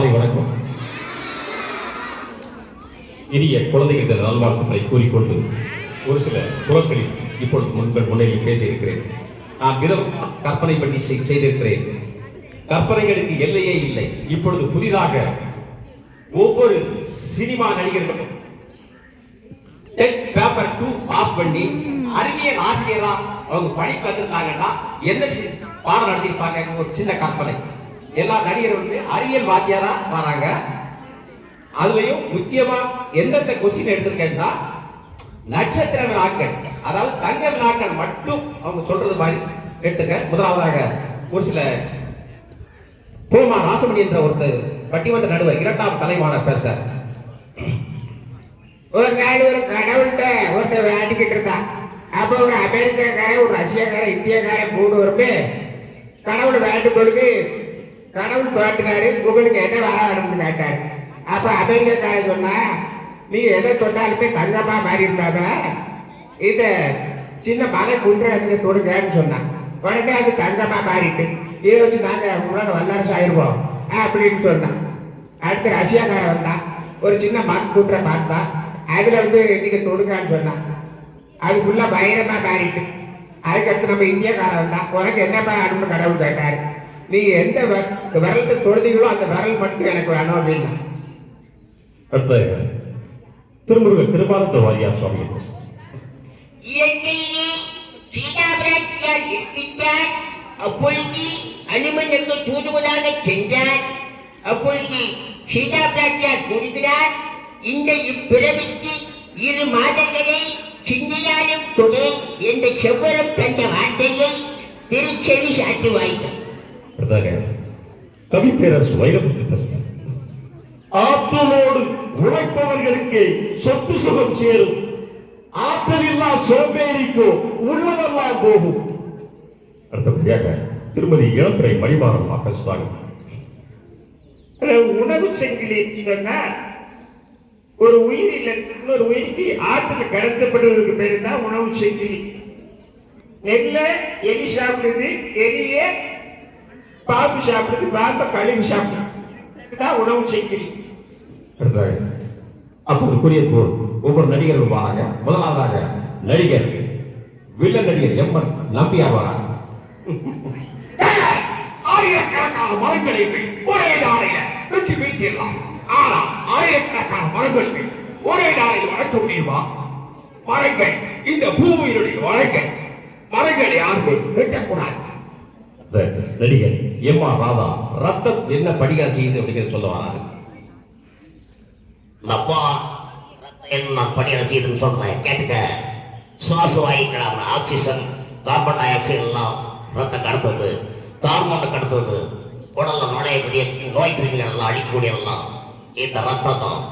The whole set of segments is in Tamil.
வணக்கம். இனிய குழந்தைகள் நல்வாழ்த்துக்களை கூறிக்கொண்டு ஒரு சில குரல்களில் இப்பொழுது உங்கள் முன்னிலையில் பேச இருக்கிறேன். நான் விதம் கற்பனை பண்ணி செய்திருக்கிறேன். கற்பனைகளுக்கு எல்லையே இல்லை. இப்பொழுது புதிதாக ஒவ்வொரு சினிமா நடிகர்களும் பேப்பர் 2 பாஸ் பண்ணி அறிவியல் ஆசிரியரா அவங்க படிப்பு வந்திருந்தாங்கன்னா என்ன பாடம் நடத்திருப்பாங்க. ஒரு சின்ன கற்பனை. எல்லா நடிகர்களும் அறிவியல் வாத்தியாரா வராங்க. அதுலயும் முக்கியமா எந்தெந்த கொஸ்டின் எடுத்திருக்கேன்னா நட்சத்திர வினாக்கள், அதாவது தங்க வினாக்கள் மட்டும் அவங்க சொல்றது மாதிரி எடுத்துக்க. முதலாவதாக ஒரு சில கோமா ராசமணி என்ற ஒருத்தர் பட்டிமன்ற நடுவர் இரண்டாம் தலைவாணர் பேச ஒரு நாள் ஒரு கடவுள்கிட்ட ஒருத்தர் விளையாடிக்கிட்டு இருந்தான். அப்போ ஒரு அமெரிக்காக்காரன், ஒரு ரஷ்யாக்காரன், இந்தியாக்காரன் 3 பேருமே கடவுளை விளையாடும் பொழுது கடவுள் பாட்டுக்காரு உங்களுக்கு என்ன வர வேணும்னு கேட்டாரு. அப்ப அமெரிக்காக்காரன் சொன்னா, நீங்க எதை சொன்னாலுமே தங்கமா மாறி இருக்காம இந்த சின்ன மலை குன்ற நீங்க தொடுங்கன்னு சொன்னான். உடனே அது தங்கமா மாறிட்டு இதை வச்சு நாங்க உலக வல்லரசு ஆயிடுவோம் அப்படின்னு சொன்னான். அடுத்து ரஷ்யாக்காரன் வந்தான். ஒரு சின்ன மண் குன்ற பார்த்தா அதுல நீங்க தொடுங்கன்னு சொன்னான். அது ஃபுல்லா பயங்கரமா மாறிட்டு. அதுக்கடுத்து நம்ம இந்தியாக்காரன் வந்தான். உனக்கு என்னப்பா அனுப்பு கடவுள் கேட்டாரு. நீ எந்த விரலத்தை தொழுதீங்களோ அந்த விரல் மட்டும் எனக்கு வேணும் அப்படின்னா. திருமுருகன் திருபாலத்த வாரியார் சுவாமி அப்பொழுது அனுமன் என்று தூதுவதாக சென்றார். அப்பொழுது சீதா பிராட்டியார் கூறுகிறார், இந்த இப்பிறவிக்கு 2 மாதங்களை சிந்தையாலும் தொலை என்ற செவ்வரம் தந்த வார்த்தையை திருச்செவி சாட்டுவாய்கள். கவி பேரரசு வைரமுத்து ஆற்றலோடு உழைப்பவர்களுக்கு சொத்து சுகம் சேரும், ஆற்றலில்லா சோம்பேறிக்கோ உள்ளவெல்லாம் போகும். அடுத்தபடியாக திருமதி இளம்பிறை மணிமாறன் பேசுவாங்க. உணவு சங்கிலி சொன்னா ஒரு உயிரில் இன்னொரு உயிருக்கு ஆற்றுல கடத்தப்படுவதற்கு பேரு தான் உணவு சங்கிலி. நெல்ல எலி சாப்பிடுறது, எலிய பாம்பு சாப்பிடுறது, பாம்பை கழுவி சாப்பிடுறது தான் உணவு சங்கிலி. அப்போது கூறிய போல் ஒவ்வொரு நடிகர்கள் வராங்க. முதலாவதாக நடிகர் வில்லன் நடிகர் எம்என் நம்பியார் வராங்க. ஆயிரக்கணக்கான மரங்களை ஒரே நாளையில வெற்றி வீழ்த்திடலாம். ஆனா ஆயிரக்கணக்கான மரங்கள் ஒரே நாளையில் வளர்க்க முடியுமா? மரங்கள் இந்த பூமியினுடைய வளங்கள். மரங்கள் யாருமே வெட்டக்கூடாது. நடிகர் எம் ஆர் ராதா ரத்தம் என்ன படிகள் செய்யுது அப்படிங்கிறது சொல்ல வராங்க. அப்பா என்ன படிகள் செய்யுதுன்னு சொன்னேன் கேட்டுக்க. சுவாச வாயுக்களான ஆக்சிஜன், கார்பன் டை ஆக்சைடு எல்லாம் ரத்தம் கடத்துவது, ஹார்மோனை கடத்துவது, உடல்ல நுழையக்கூடிய நோய் கிருமிகள் எல்லாம் அழிக்கக்கூடியதெல்லாம் இந்த ரத்தம் தான்.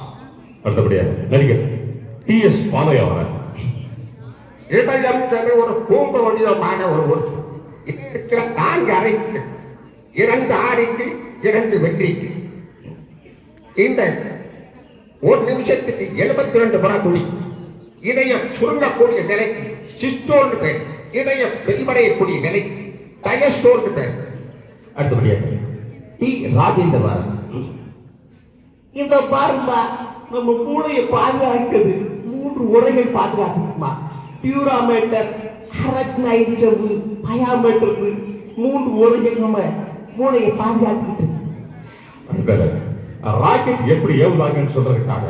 அடுத்தபடியாக நடிகர் டி எஸ் பாலையா வர. இதயம் ஒரு பூம்ப வடிவமான ஒரு உறுப்பு. இது இருக்கிற 4 அறைக்கு 2 ஆறிக்கு 2 வெற்றிக்கு. இந்த ஒரு நிமிஷத்துக்கு 72 முறை துடி. இதயம் சுருங்கக்கூடிய நிலைக்கு சிஸ்டோல் பேர், இதயம் வெளிப்படையக்கூடிய நிலைக்கு டயஸ்டோல் பேர். அடுத்தபடியாக டி ராஜேந்தர் வர. இந்த பாருமா, நம்ம மூளையை பாதுகாக்குது 3 உரைகள் பாதுகாக்குமா. டியூராமீட்டர், அரக்னைடு செவ்வு, பயாமீட்டர் 3 உரைகள் நம்ம மூளையை பாதுகாத்துக்கிட்டு. ராக்கெட் எப்படி ஏவுவாங்கன்னு சொல்றதுக்காக